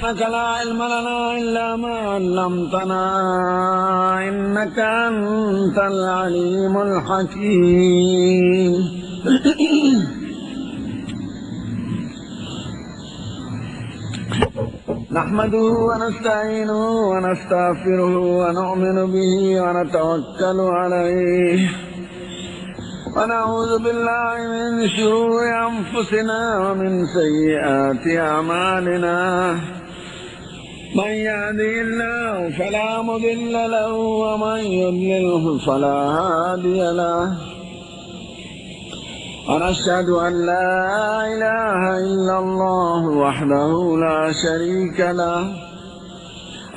سبحانك لا علم لنا إلا ما علمتنا إنك أنت العليم الحكيم. نحمده ونستعينه ونستغفره ونؤمن به ونتوكل عليه ونعوذ بالله من شرور أنفسنا ومن سيئات أعمالنا. من يهده الله فلا مضل له ومن يضلله فلا هادي له. ونشهد أن لا إله إلا الله وحده لا شريك له.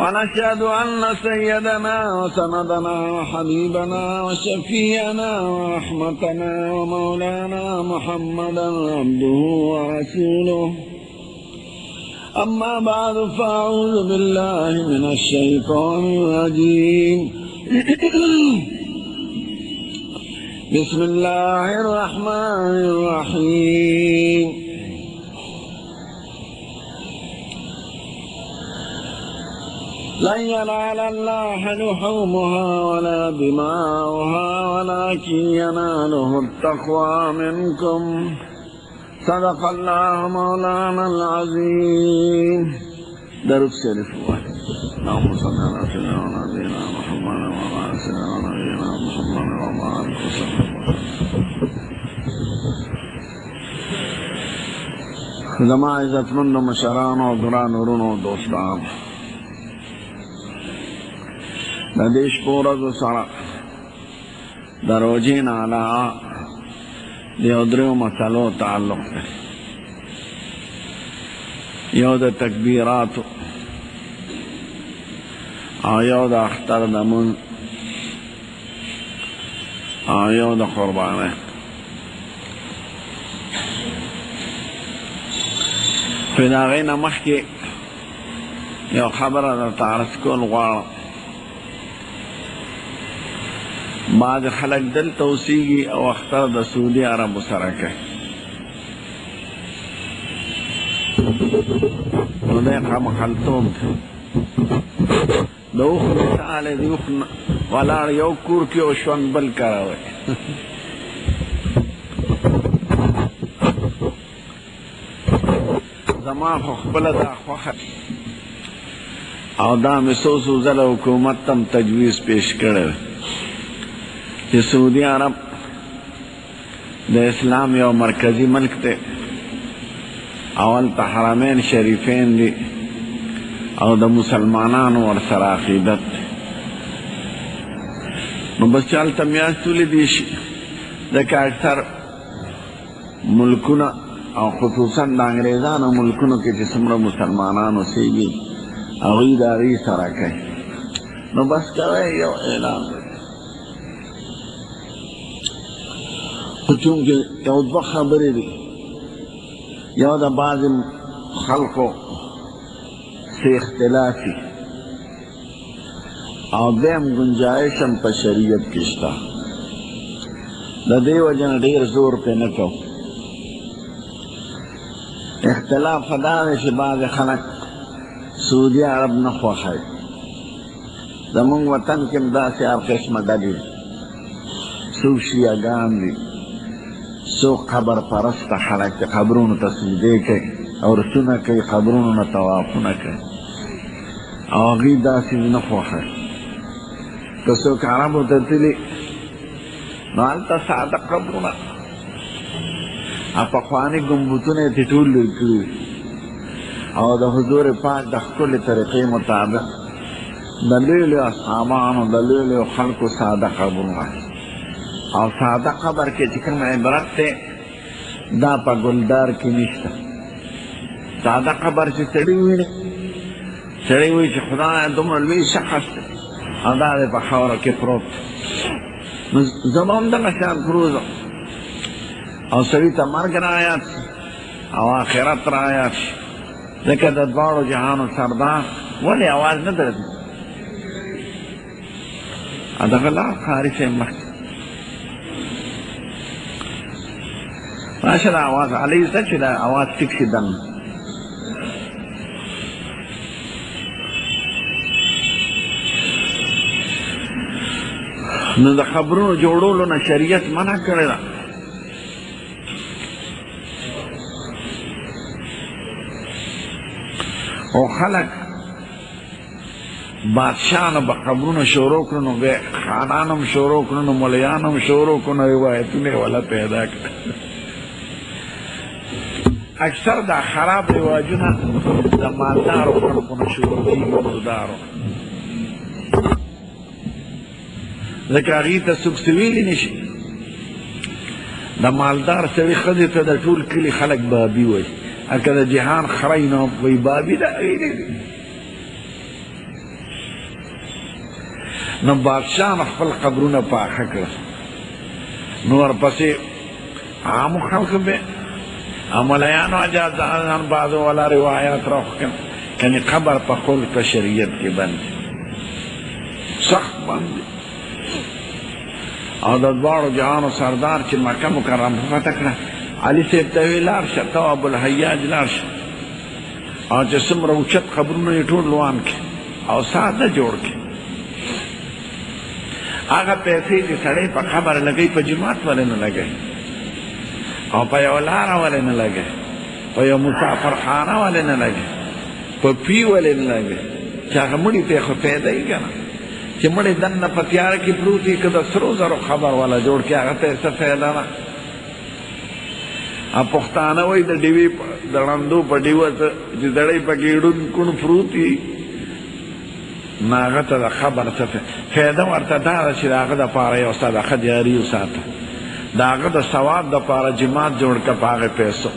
ونشهد أن سيدنا وسندنا وحبيبنا وشفيعنا ورحمتنا ومولانا محمدا عبده ورسوله. أما بعد فأعوذ بالله من الشيطان الرجيم. بسم الله الرحمن الرحيم. لن ينال الله لحومها ولا دماؤها ولكن يناله التقوى منكم. صدق الله مولانا العظيم. درود شريف واحد. اللهم صل على سيدنا نبينا محمد وعلى سيدنا نبينا محمد وعلى آله وسلم. زما عزتمند مشران و گران ورونو دوستان، د دې شپو ورځو سره د روژې نه علاوه د یو دریو مسلو تعلق دی. یو د تکبیراتو او یو د اختر د مونځ او یو د قربانۍ. خو د هغې نه مخکې یو خبره درته عرض کول غواړم. بعض خلک دلته اوسېږي او اختر د سعودي عربو سره کوي، نو دی خامخلتوب دی. د اوښ مثال دی، د اوښ ولاړ یو کور کې او شونګ بل کروي. زما خو خپله دا خوښه او دا مې څو څو ځله حکومت ته تجویز پیش کړی چې سعودي عرب د اسلام یو مرکزی ملک دی، اول ته حرمین شریفین دي او د مسلمانانو ورسره عقیدت دی. نو بس چې هلته میاشت ولیدی شي، ځکه اکثر ملکونه او خصوصا د انګریزانو ملکونو کې چې څومره مسلمانان اوسېږي هغوی د هغې سره کوي. نو بس کوی یو اعلان دی. خو چونکې یو دوه خبرې دي، یو د بعضې خلقو څه اختلافي او دویم گنجایش هم په شریعت کې شته. د دې وجه نه ډېر زور پرې نه کوو. اختلاف خو دا دی چې بعضې خلک سعودي عرب نه خوښوي. زمونږ وطن کې هم داسې هر قسمه ډلې دي، څوک شیعهګان دي، څوک قبر پرسته خلک چې قبرونو ته سجدې کوي او رسونه کوي، قبرونو نه طوافونه کوي، او هغوی داسې نه خوښوي. که څوک عربو ته تلي نو هلته ساده قبرونه او پخواني ګمبتونه یې ترې ټول لرې کړي او د حضور پاک د ښکلې طریقې مطابق د لویو لویو اصحابانو د لویو لویو خلکو ساده قبرونه. او ساده قبر کې چې کوم عبرت دی دا په ګلدار کې نشته. ساده قبر چې سړي وویني، سړی وایي چې خدایه دومره لوی شخص دی او دا دی په خاوره کې پروت. نو زه به هم دغه شان پروت او سړي ته مرګ رایاد شي او آخرت رایاد شي، ځکه د دواړو جهانو سردار ولې اواز نه درځي. دغه لار قاري صاحب مخکې راشه، دا اواز علی زده چې دا اواز ټیک شي دننه. نو د خبرونو جوړولو نه شریعت منع کړی ده. او خلق بادشاہانو به خبرونه شروع کړو نو بیا خانان هم شروع کړو نو ملیان هم شروع کړو نو روایتونه یې ولا پیدا کړه. اکثر دا خراب رواجونه د مالدارو خلقو نه شروع کېږي، مالدارو، ځکه هغې ته څوک څه ویلي نه شي. د مالدار سړي ښځې ته د ټول کلي خلک بابي وایي، که د جهان خری نو وایي بابي ده. نو بادشاہ خپل قبرونه پاخه کړه، نو ورپسې عامو خلقو به ملیانو اجازان بعضو والا روایات راوښکن، کنی قبر پخول په شریعت کې بند سخت بند. او د دواړو جهانو سردار چې مکه مکرمه فتح کړه، علي صاحب ته ویې لاړ شه، ته ابوالحیاج لاړ شه او چې څومره اوچت قبرونه یې ټول لوان کړي او ساده جوړ کړي. هغه پیسې چې سړی په قبر لګوي په جومات ولې نه لګوي، او په یو لاره ولې نه لګوي، په یو مسافرخانه ولې نه لګوي، په پي ولې نه لګوي، چې هغه مړي ته خو پیدا یې که نه، چې مړی دننه په تیاره کې پروت وي، که د سرو زرو خبر والا جوړ کړي هغه ته یې څه فایده نه. پښتانه وایي د ډیوې د ړندو په ډیوه چې دړی پکې ړوند کوڼ پروت وي، نو هغه ته د خبر څه فایده ورته دا ده چې د هغه دپاره یو صدقه جاري وساته، د هغه د ثواب دپاره جماعت جوړ کړه په هغې پیسو،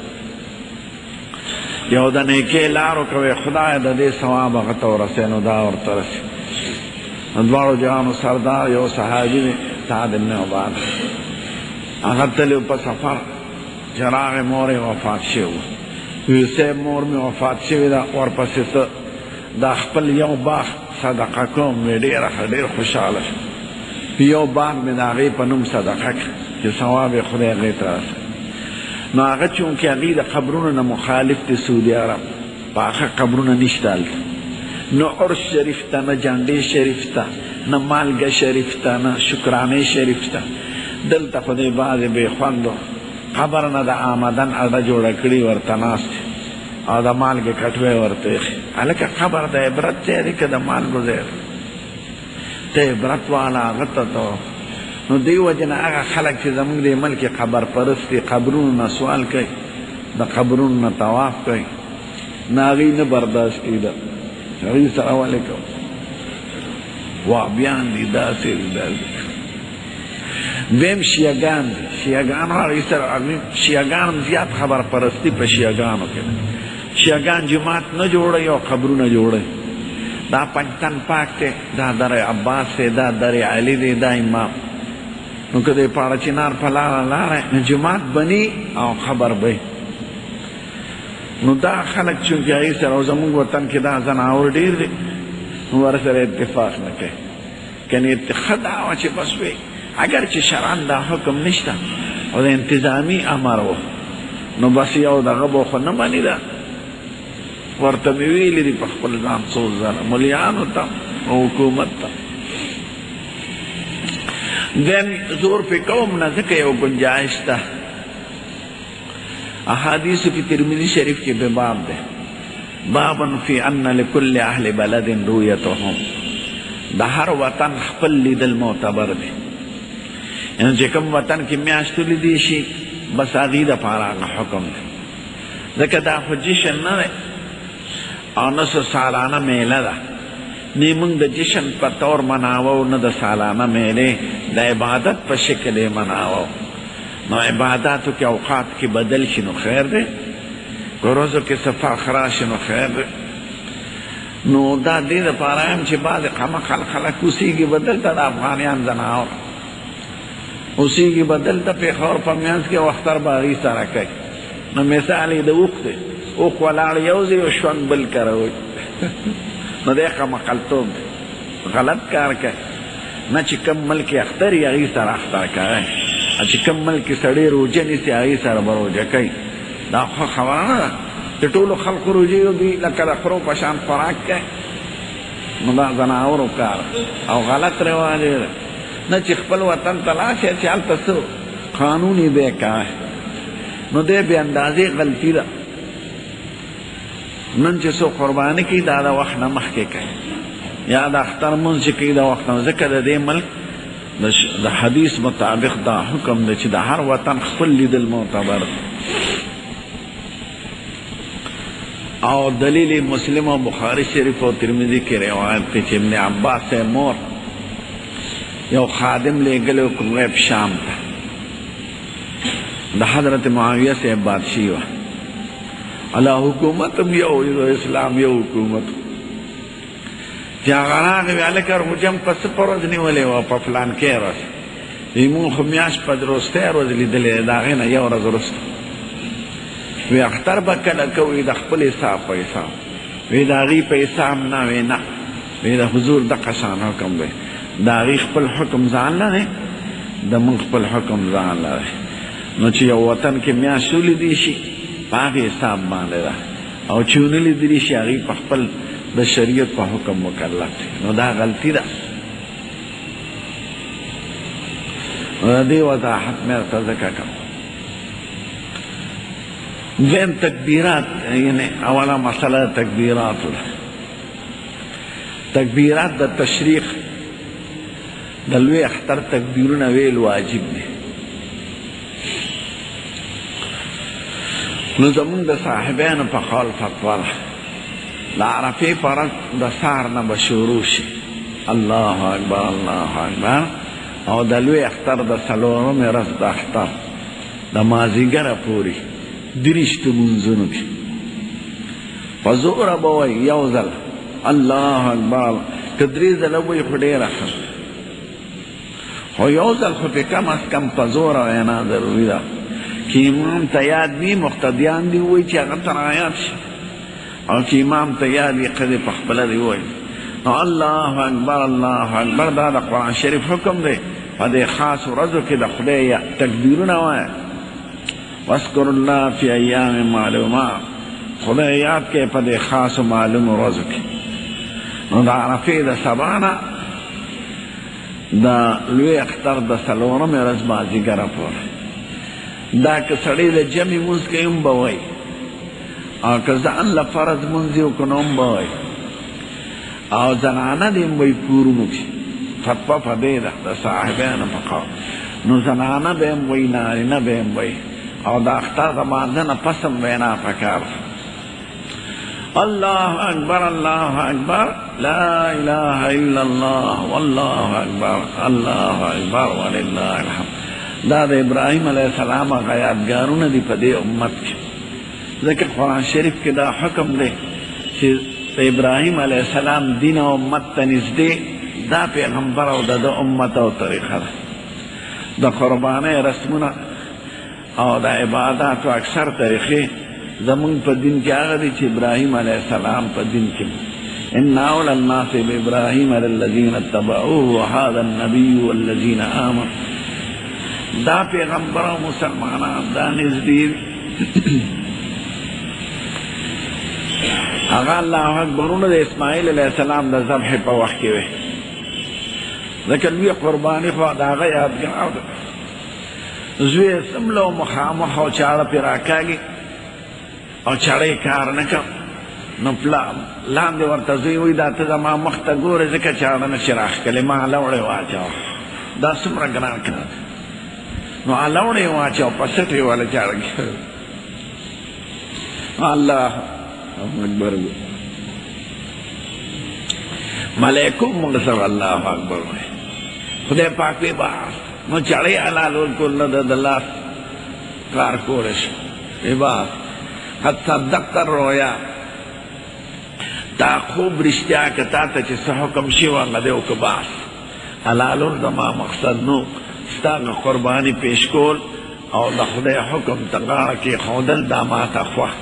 یو د نیکۍ لارو کوې خدای د دې ثواب هغه ته ورسوي، نو دا ورته رسي. دواړو جهانو سردار یو صحابي دی سعد بن عباده، هغه تللی په سفر چې راغی مور یې وفات شوې وه، ویل صاحب مور مې وفات شوې ده، ورپسې ته دا خپل یو باغ صدقه کوم. مې ډېر خوشحاله شو، یو باغ مې د هغې په نوم صدقه کړه چې ثواب یې خدای هغې ته رسوي. نو هغه چونکې هغې د قبرونو نه مخالف دی سعودي عرب، پاخه قبرونه نشته هلته، نه عرس شریف ته، نه جنډې شریف ته، نه مالګه شریف ته، نه شکرانې شریف ته. دلته خدای بعضې بې خوندو قبر نه د آمدن اډه جوړه کړي، ورته ناست او د مالګې کټوۍ ورته ایښي. هلکه قبر د عبرت ځای دی که د مالګو ځای دی؟ ته عبرت والا هغه ته ته. نو دې وجې نه هغه خلک چې زموږ دې ملک قبر پرست دي، قبرونو نه سوال کوي، د قبرونو نه طواف کوي، نه هغوی نه برداشت کېده، هغوی سره ولې کوو؟ وهابیان دي، داسې دي، داسې. دویم شیعګان دي، شیعګانو هغوی سره شیعګان زیات خبر پرستی په شیعګانو کې ده. شیعګان جماعت نه جوړوي او قبرونه جوړوي. دا پنجتن پاک دی، دا در عباس دی، دا در علي دی، دا امام. نو که د پاړه چنار په لاره لاړی نو جماعت بني او خبر بی. نو دا خلک چونکې هغې سره او زموږ وطن کې دا زناور ډېر دی، نو ورسره اتفاق نه کوي. کنې ښه دا وه چې بس وی اگر چې شرعن دا حکم نشته او د انتظامي امر و، نو بس یو دغه به خو نه مني ده. ورته مې ویلي دي په خپل ځان څو ځله ملیانو ته او حکومت ته. دیم زور پې کوم نه، ځکه یو گنجایش ده. احادیثو کې ترمذي شریف کې به باب ده، بابن فی ان لکل اهل بلد رؤیتهم، د هر وطن خپل لیدل معتبر دی. یعنی چې کوم وطن کې میاشتو لیدی شي بس هغې دپاره هغه حکم دی، ځکه دا خو جشن نه دی او نه څه سالانه میله ده، نه موږ د جشن په طور مناوو، نه د سالانه میلې، د عبادت په شکل یې مناوو. نو عباداتو کې اوقات کې بدل شي نو خیر دی، که روزو کې صفا خراشي نو خیر دی. نو دا دې دپاره یم چې بعضې قمقل خلک اوسېږي به دلته د افغانیان زناور اوسېږي به دلته پېښور په منځ کې او اختر به هغې سره کوي. نو مثال یې د اوښ دی، اوښ ولاړ یو ځای او شونګ بل کروي. نو دی قمقلتوب دی، غلط کار کوي. نه چې کوم ملک اختر یې هغې سره اختر کوي، چې کوم ملک سړی روژه نیسي هغې سره به روژه کوي. دا خو خبره نه ده چې ټولو خلقو روژې دوی لکه د خرو په شان خوراک کوي. نو دا زناورو کار او غلط رواج دی. نه چې خپل وطن ته لاړ شي چې هلته څه قانون یې به یې کوه نو دی بې اندازې غلطي ده نن چې څوک قرباني کوي دا د وخت نه مخکې کوي یا د اختر مونځ چې کوي د وخت نه ځکه د دې ملک د حدیث مطابق دا حکم دی چې د هر وطن خپل لیدل معتبر او دلیل مسلم و بخاری شریف و ترمذی کی روایت دی چې ابن عباس سے مور یو خادم لېږلی و غیب شام ته د حضرت معاویه سے بادشاہي وه الله حکومت هم یو اسلام یو حکومت چې هغه راغی وی هلکه روژه م په څه په ورځ نیولې وه په فلانکۍ ورځ وی مونږ خو میاشت په وروستۍ ورځ لیدلې د هغې نه یو ورځ وروسته وی اختر به کله کوي د خپل حساب په حساب وی د هغې په حساب نه وی نه وی د حضور دغه شان حکم دی د هغې خپل حکم ځان نه دی د مونږ خپل حکم ځان نه دی نو چې یو وطن کې میاشت ولیدی شي په هغې حساب باندې ده او چې ونه لیدلی شي هغې په خپل د شریعت په حکم مکلف دی نو دا غلطي ده نو د دې وضاحت مې ورته ځکه کوم دویم تکبیرات یعنی اوله مسله تکبیرات تکبیرات د تشریق د لوی اختر تکبیرونه ویل واجب دي نو زمونږ د صاحبانو په قول فتوا ده د عرفې په ورځ د سهار نه به شروع شي الله اکبر الله اکبر او د لوی اختر د څلورمې ورځ د اختر د مازدیګره پورې دریشت منځونو کې په زوره به وایي یو ځل الله اکبر که درې ځله وایي خو ډېره ښه خو یو ځل خو پې کم از کم په زوره وینا ضروري ده که امام ته یاد وي مقتدیان دي ووایي چې هغه ته رایاد شي او چې امام ته یاد وي ښځې په خپله دې ووایي نو الله اکبر الله اکبر دا د قرآن شریف حکم دی په دې خاص ورځو کې د خدای تکبیرونه وایه واذکر الله فی ایام معلومات خدای یاد کې په دې خاص و معلوم ورځو کې نو د عرفې د سبا نه د لوی اختر د څلورمې ورځ مازدیګره پورې دا که سړی د جمع مونځ کوي هم به وایي او که ځان له فرض مونځ یې وکړو نو هم به وایي او زنانه دې هم وایي کورونو کې فتوا په دې ده د صاحبانو په قول نو زنانه به هم وایي نارینه به هم وایي او د اختر د مانځه نه پس هم وینا پکار ده الله اکبر الله اکبر لا اله الا الله والله اکبر الله اکبر ولله الحمد دا د ابراهیم علیه السلام هغه یادګارونه دي په دې امت کې ځکه قرآن شریف کې دا حکم دی چې د ابراهیم علیه السلام دین او امت ته نږدې دا پیغمبر او د امت او طریقه ده د قربانۍ رسمونه او د عباداتو اکثر طریقې زمونږ په دین کې هغه دي چې ابراهیم علیه السلام په دین کې ان اول الناس بابراهیم للذین اتبعوه وهذا النبي والذین آمنوا دا پیغمبر او مسلمانان دا نږدې هغه الله اکبرونه د اسماعیل علیه السلام د ذبح په وخت کې وي ځکه لوی قرباني خو د هغه یادګار ده زوی سملو مخامخ او چاړه پې راکاږي او چاړه یې کار نه کوم نو لاندې ورته زوی وایي دا ته زما مخ ته ګورې ځکه چاړه نشي راښکلی ما لوړې واچوه دا څومره ګران کار نو لوړې یې واچوه په سټ یې والا چاړه کې الله اکبر ملائکو موږ سره الله اکبر وایي خدای پاک وی باس نو چړې حلالول کول نه د لاس کار کولی شي وی باس قد صدقت الرؤیا تا خوب رښتیا که تا ته چې څه حکم شوي هغه دی وکړه باس حلالول زما مقصد نو ستا قرباني پیش کول او د خدای حکم ته غاړه کېښودل دا ماته خوښ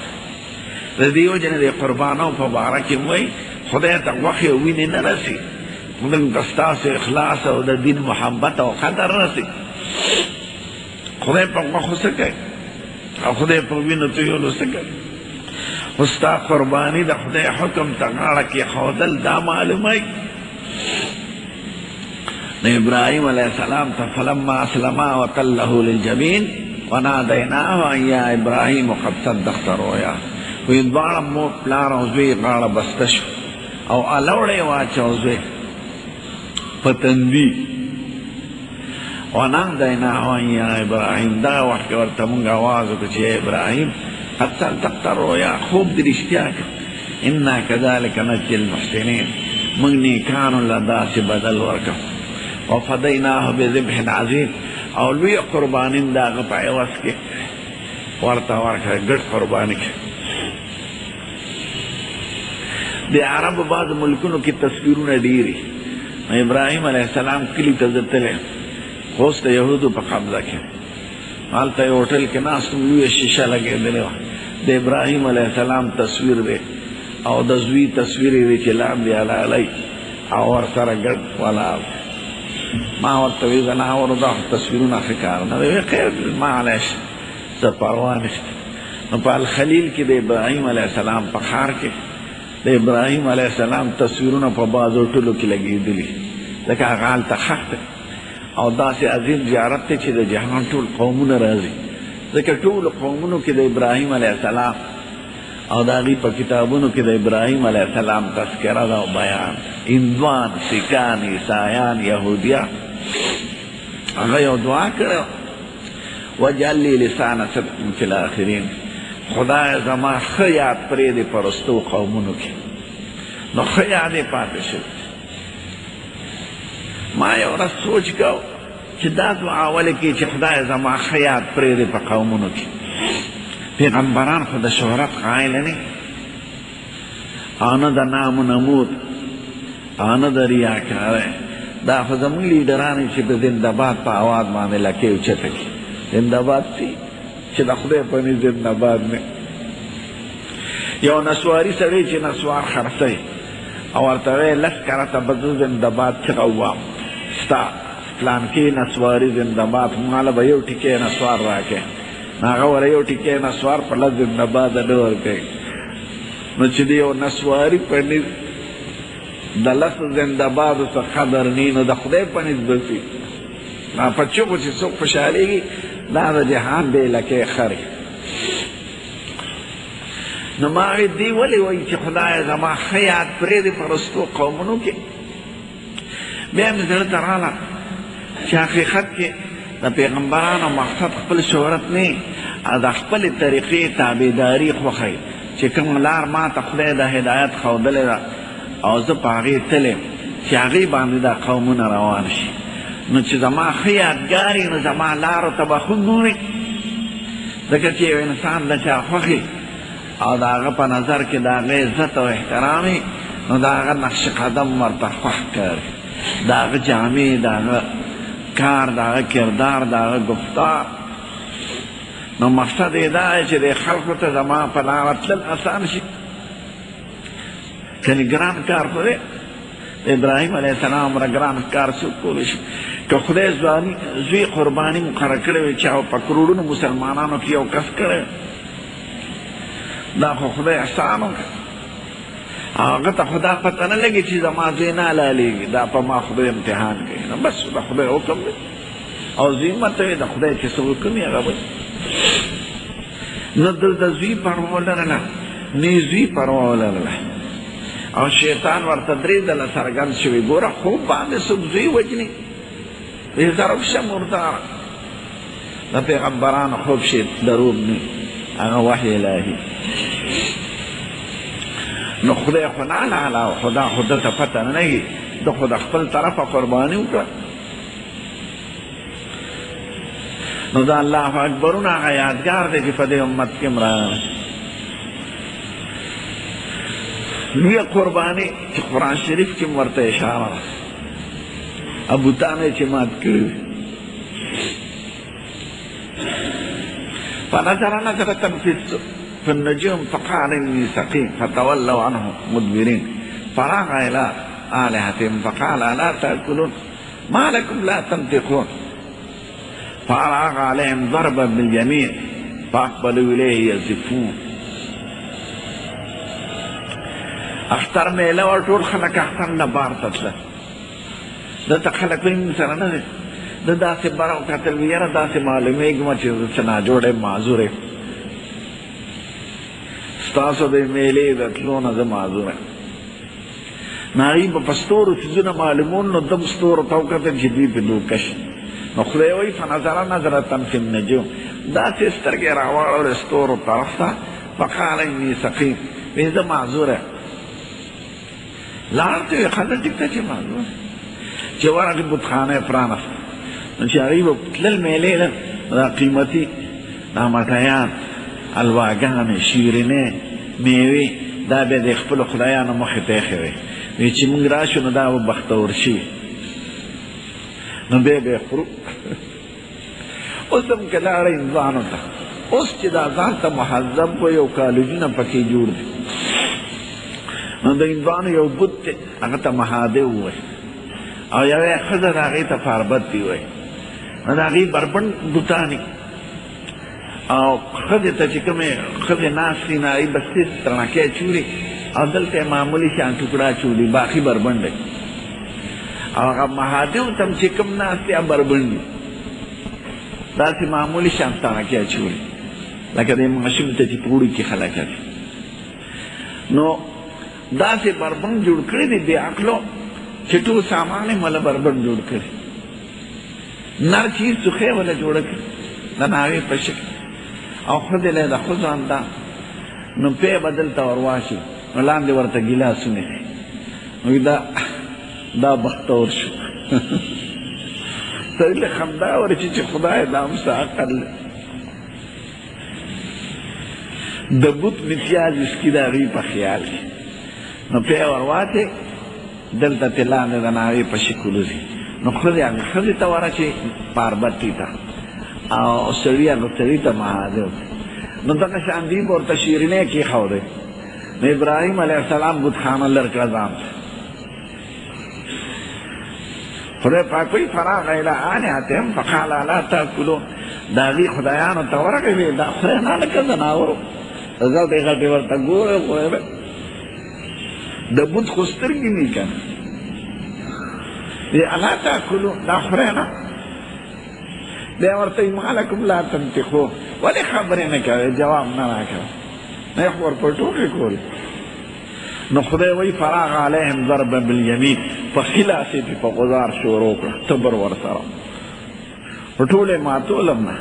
د دې وجې نه د قربانو په باره کې وایي خدای ته غوښې او وینې نه رسي موږ ته ستاسو اخلاص او د دین محبت او قدر رسي خدای په غوښو څه کوي او خدای په وینو تویولو څه کوي خو ستا قرباني د خدای حکم ته غاړه کېښودل دا معلوموي ابراهیم علیہ السلام تا فلما اسلما وتله للجبین ونادیناه ان یا ابراهیم قد صدقت رؤیا. وی دواړه مو پلار او زوی غاړه بسته شو او الوړې واچو زوی په تندي. ونادیناه ان یا ابراهیم، دا وخت ورته مونږ آواز وکړو چې ابراهیم قد صدقت رؤیا، خوب دې رښتیا کړ. انا کذلک نجزی المحسنین، مونږ نیکانو له داسې بدل ورکړو. وفدیناه بذبح عظیم، او لوی قربانی د هغه په عوض کې ورته ورکړه، ګډ قرباني کې. د عربو بعض ملکونو کې تصویرونه ډېري. ابراهیم علیه السلام کلي ته زه تللی، خو اوس د یهودو په قبضه کې. هلته یو هوټل کې ناست وم، لویه شیشه لګېدلې وه، د ابراهیم علیه السلام تصویر دی او د زوی تصویر یې دی چې لاندې حلالۍ او ورسره ګډ ولاړ. ما ورته وی زناورو دا تصویرونه ښه کار نه دی. خیر معلش څه پروا نشته. نو په الخلیل کې د ابراهیم علیه السلام په ښار کې د ابراهیم علیه السلام تصویرونه په بعضو هوټلو کې لګېدلي، ځکه هغه هلته ښخ دی او داسې عظیم زیارت دی چې د جهان ټول قومونه راځي، ځکه ټولو قومونو کې د ابراهیم علیه السلام او د هغې په کتابونو کې د ابراهیم علیه السلام تذکره ده او بیان. هندوان، سیکان، عیسایان، یهودیان. هغه یو دعا کړې وجعل لي لسان صدق فی الاخرین، خدای زما ښه یاد پرېږدې په رستو قومونو کې. نو ښه یاد یې پاتې شوی. ما یو ورځ سوچ کو چې دا دعا ولې کې چې خدای زما ښه یاد پرېږدې په قومونو کې. پیغمبران خو د شهرت قایل نه، او نه د نام و نمود، او نه د ریاکارۍ. دا خو زمونږ لیډران چې د زنده‌باد په اواز باندې لکې اوچته کړي. زنده‌باد سي چې د خدای په نس زنده‌باد نه. یو نسواري سړی چې نسوار خرڅوي او ورته وایي لس کرته به زه زنده‌باد چغه ووایم، ستا فلانکي نسواري زنده‌باد، ماله به یو ټیکې نسوار راکړې. هغه وره یو ټیکې نسوار په لس زنده‌باده نه ورکوي. نو چې د یو نسواري په نس د لسو زنده‌بادو څه قدر نی، نو د خدای په نس به سي. په چغو چې څوک خوشحالېږي دا د جهان دی لکې خرې. نو ما وی دی ولې وایي چې خدای زما ښه یاد پرېږدې په رستو قومونو کې. بیا مې زړه ته راغله چې حقیقت کې د پیغمبرانو مقصد خپل شهرت نه، د خپلې طریقې تابعداري خوښوي چې کوم لار ما ته خدای د هدایت ښودلې ده او زه په هغې تللی چې هغې باندې دا قومونه روان شي. نو چې زما ښه یادګار نو زما لارو ته به ښه ګوري، ځکه چې یو انسان د چا خوښي او د هغه په نظر کې د هغه عزت او احترام وي، نو د هغه نقش قدم ورته خوښ ښکاري، د هغه جامې، د هغه کار، د هغه کردار، د هغه گفتار. نو مقصد یې دا دی چې د خلکو ته زما په لاره تلل اسان شي. کنې ګران کار خو دی، د ابراهیم علیه السلام را ګران کار څوک کولی شي. که خدای زوی قرباني مقرر کړی وي چې په کروڑونو مسلمانانو کې یو کس کړی، دا خو خدای احسان وکړ. هغه ته خدا پته نه لګي چې زما زوی نه حلالېږي، دا په ما خدای امتحان کوي. نو بس د خدای حکم دی او زوی ماته وي د خدای چې څه حکم وي هغه به نه د زوی پروا ولرله، نه زوی پروا ولرله. او شیطان ورته درې ځله څرګند شوي، ګوره خوب باندې څوک زوی وجني، وی ضرب شه مرداره. د پیغمبرانو خوب شي دروغ نه، هغه وحی الهي. نو خدای خو نه علاله، خدا خو ده ته پته نه لګي، ده خو د خپل طرفه قرباني وکړه. نو د الله اکبرونه هغه یادګار دی چې په دې امت کې هم راغلی. لویه قرباني چې قرآن شریف کې هم ورته اشاره ده، ابوتان یې چې مات کړي. فنظر نظرة في النجوم فقال إني سقيم فتولوا عنه مدبرين فراغ إلى آلهتهم فقال ألا تأكلون ما لكم لا تنطقون فراغ عليهم ضربا باليمين فأقبلوا إليه يزفون. اختر میله ور ټول خلک اختر نه بار ته تلل، دلته خلک وایي موږ سره نه دی. ده داسې بره وکتل وي یاره داسې معلومېږم چې څه ناجوړی معذور یم، ستاسو د میلې د تلو نه زه معذور یم. نو هغوی به په ستورو څیزونه معلومون، نو دم ستورو ته وکتل چې دوی پې دوکش. نو خدای وایي فنظره نظرة فی النجوم، داسې سترګې راواړولې ستورو طرف ته، فقال انی سقیم، وایي زه معذور یم. لاړ ته وایي ښه ټیک ده چې معذور چې ورغې بتخانه یې پرانسته. نو چې هغوی به تلل میلې ده، دا قیمتي دا مټیان، الواګانې، شیرینې، میوې، دا بیا د خپلو خدایانو مخې ته ایښې وې. وایي چې موږ راشو نو دا به بختور شي، نو بیا به یې خورو. اوس هم که لاړئ هندوانو ته، اوس چې دا ځان ته مهذب وایي او کالجونه پکې جوړ دي، نو د هندوانو یو بت دی هغه ته مهادیو وایي، او یوې ښځه د هغې ته پاربتي وایي. نو د هغې بربنډ بوټانې او ښځې ته چې کومې ښځې ناستې نو هغې به سیس تڼاکۍ چولي او دلته یې معمولي شان ټوکړه چولي، باقي بربنډ دی. او هغه مهادیو ته هم چې کوم ناست دی هغه بربنډ دي، داسې معمولي شان تڼاکۍ چولي لکه د ماشوم ته چې په وړي کې خلک اچي. نو داسې بربنډ جوړ کړي دي بې عقلو چې ټول سامان یې مله بربنډ جوړ کړي. نر چیز څوخۍ وله جوړه کړي د ناوې په شکل، او ښځې له یې د ښځو اندام، نو پی به دلته ور واچي، نو لاندې ورته ګیلاسونه دي. وایي دا بختور شو. سړي له خندا ورشي چې خدای دا هم څه عقل دی. د بت متیاز اسکي د هغوی په خیال کې، نو پی ور واچي دلته ترې لاندې د ناوې په شکل وځي. نو ښځې ته ورچې پاربتي ته، او سړي هغه سړي ته مهادیو. نو دغه شان دوی به ورته شیرینۍ کېښودی. نو ابراهیم علیه السلام بتخانه لر کړه ځان ته. خدای پاک وایي فراغ الی آلهتهم فقال الا تاکلون، د هغې خدایانو ته ورغی، وایي دا خدای نه لکه ځناورو غټې غټې ورته ګورې د بت خو سترګې نه که نه، وایي الا تاکلون دا خدای نه. بیا ورته وایي ما لکم لا تنطقون، ولې خبرې نه کوې، جواب نه راکوې، نه یې خو ورپه ټوکې کولې. نو خدای وایي فراغ علیهم ضربا بالیمین، په ښي لاس یې په غزار شروع کړه، تبر ورسره په ټول یې ماتولم نه،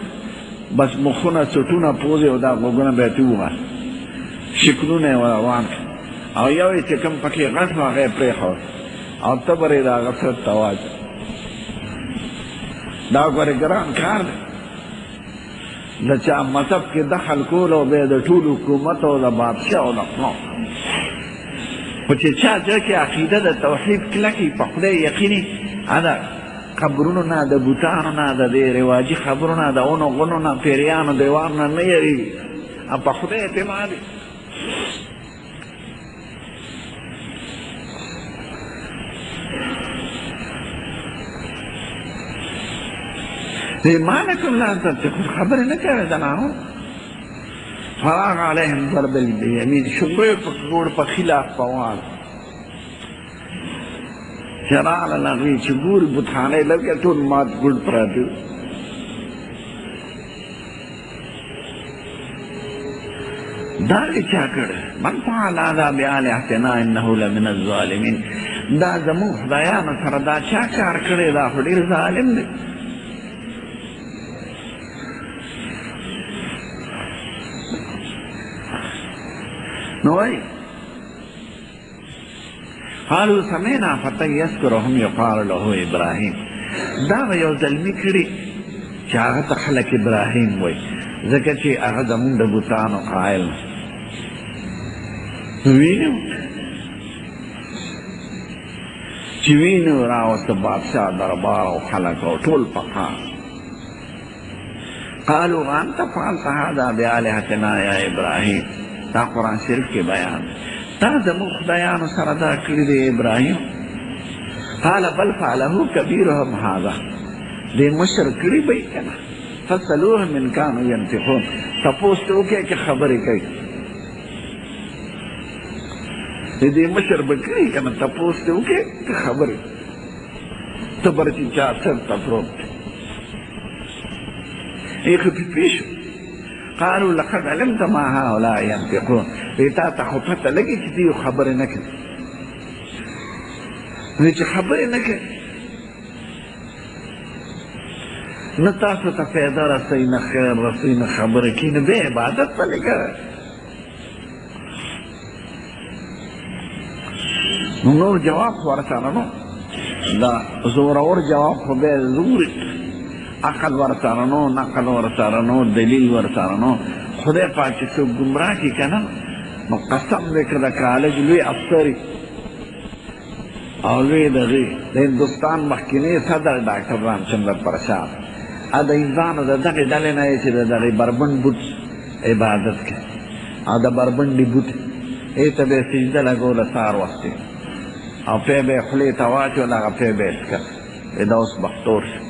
بس مخونه څټونه پوزې او دا غوږونه به یې ترې ووهل، شکلونه یې روان کړه، او یو یې چې کوم پکې غټ و هغه یې پرېښود، او تبر یې د هغه سر ته واچو. دا ګورې ګران کار دی، د چا مذهب کې دخل کول او بیا د ټول حکومت او د بادشاه او د خو چې چا زړه کې عقیده د توحید کلکې په خدای یقیني، دا قبرونو نه، د بوتانو نه، د دې رواجي خبرو نه، د اونو غونو نه، پیریانو دیوار نه نه یېرېږي، په خدای اعتماد دی. ما لکم لا تنطقون، خبرې نه کوې زنانو. فراغ علیهم ضرب بالیمین، شمرې په ګوړ په ښي لاس په وال چې راغله هغوی چې ګوري بتخانۍ لکه ټول مات ګوډ پراته وي. دا یې چا کړی؟ من فعل هذا بآلهتنا انه لمن الظالمین، دا زموږ خدایانو سره دا چا کار کړی؟ دا خو ډېر ظالم دی. نو وایي قالوا سمعنا فتى يذكرهم يقال له ابراهیم، دا به یو زلمي کړي چې هغه ته خلک ابراهیم وایي، ځکه چې هغه زمونږ د بوتانو قایل وینو چې وینو راوسته بادشاه دربار او خلک او ټول پخا. قالوا انت فعلت هذا بآلهتنا یا ابراهیم، دا قرآن شریف کې بیان، تا زموږ خدایانو سره دا کړي دی ابراهیم. قال بل فعله کبیرهم هذا، دې مشر کړي به یې که نه، فاسألوهم ان کانوا ینطقون، تپوس ته وکړئ چې خبرې کوي. دې مشر به کړي که نه، تپوس ته وکړئ چې خبرې، تبر چې چا سر ته پروت دی ایخه پې پوه شو قالوا لقد علمت ما هؤلاء ينطقون وی تا ته خو پته لګي چې دوی خبرې نه کوي نو چې خبرې نه کوي نه تاسو ته فایده رسوي نه خیر رسوي نه خبرې کوي نو بیا عبادت پلې کوه نو نور جواب خو ورسره نو دا زورور جواب خو بیا زوري عقل ورسره نو نقل ورسره نو دلیل ورسره نو خدای پاک چې څوک ګمراه کړي که نه نو قسم دی که د کالج لوی افسر او لوی دغې د هندوستان مخکینی صدر ډاکټر رامچندر پرساد د انسانو د دغې ډلې نه یې چې د دغې بربنډ بوټ عبادت کوي او د بربنډې بوټ ای ته به یې سجده لګوله سهار وختې او پی به یې خولې ته واچول هغه پی به یې څکل دا اوس بختور شو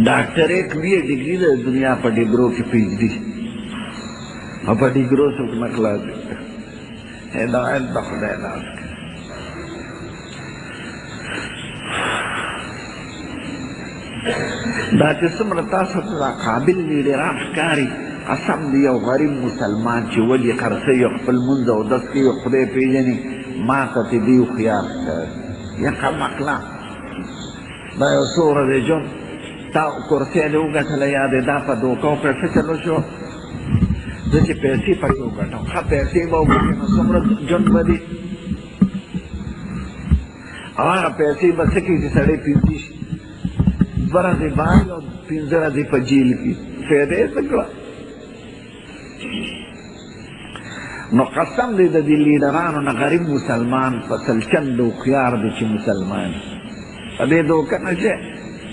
ډاکټرېټ لویه ډګري ده د دنیا په ډګرو کې پی ایچ ډي او په ډګرو څوک نه خلاص دي هدایت د خدای لاس کې دا چې څومره تاسو ته دا قابل لیډران ښکاري قسم دی یو غریب مسلمان چې ولي خرڅوي خپل لمونځ اودس کوي خدای پېژني ما ته چې دوی هوښیار ښکاري یقه مقله دا یو څو ورځې ژوند تا کرسۍ دې وګټله یا دې دا په دوکه وکړه څه چلو شو زه چې پیسې پکې وګټم ښه پیسې به وګټې نو څومره ژوند به دي او هغه پیسې به څه کوي چې سړی پنځه شي 2 ورځې باندې او 15 ورځې په جیل کې فایده یې څه کړه نو قسم دی د دې لیډرانو نه غریب مسلمان په سلچند هوښیار دی چې مسلمان په دې دوکه نه شي